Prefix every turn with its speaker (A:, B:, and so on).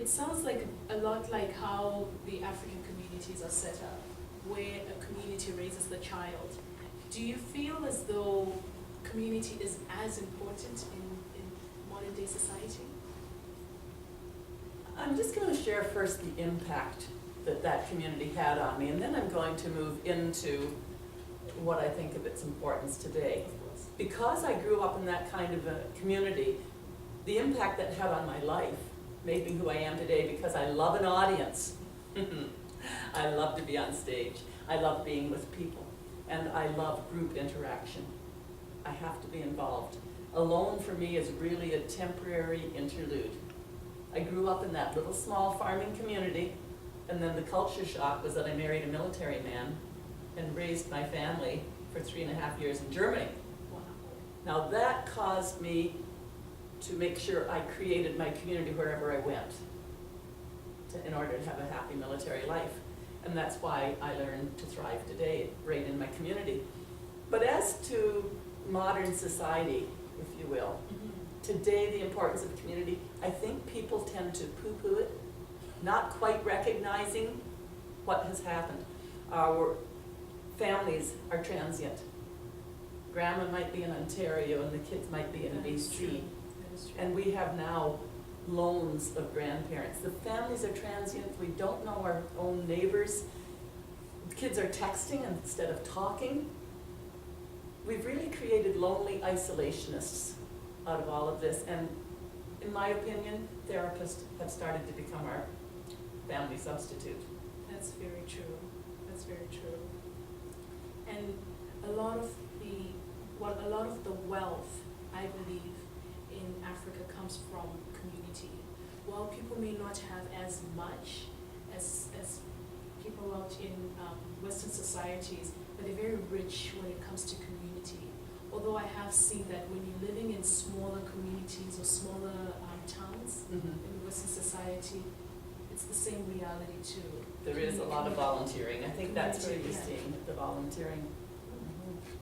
A: it sounds like a lot like how the African communities are set up, where a community raises the child. Do you feel as though community is as important in modern day society?
B: I'm just going to share first the impact that that community had on me, and then I'm going to move into what I think of its importance today.
A: Of course.
B: Because I grew up in that kind of a community, the impact that had on my life made me who I am today, because I love an audience. I love to be on stage. I love being with people. And I love group interaction. I have to be involved. Alone for me is really a temporary interlude. I grew up in that little small farming community, and then the culture shock was that I married a military man and raised my family for 3.5 years in Germany.
A: Wow.
B: Now that caused me to make sure I created my community wherever I went in order to have a happy military life. And that's why I learned to thrive today, right in my community. But as to modern society, if you will, today the importance of community, I think people tend to poo-poo it, not quite recognizing what has happened. Our families are transient. Grandma might be in Ontario and the kids might be in BC. And we have now loans of grandparents. The families are transient. We don't know our own neighbors. The kids are texting instead of talking. We've really created lonely isolationists out of all of this. And in my opinion, therapists have started to become our family substitute.
A: That's very true. That's very true. And a lot of the wealth, I believe, in Africa comes from community. While people may not have as much as people out in Western societies, but they're very rich when it comes to community. Although I have seen that when you're living in smaller communities or smaller towns in Western society, it's the same reality too.
B: There is a lot of volunteering. I think that's where you're
A: Yeah.
B: seeing the volunteering.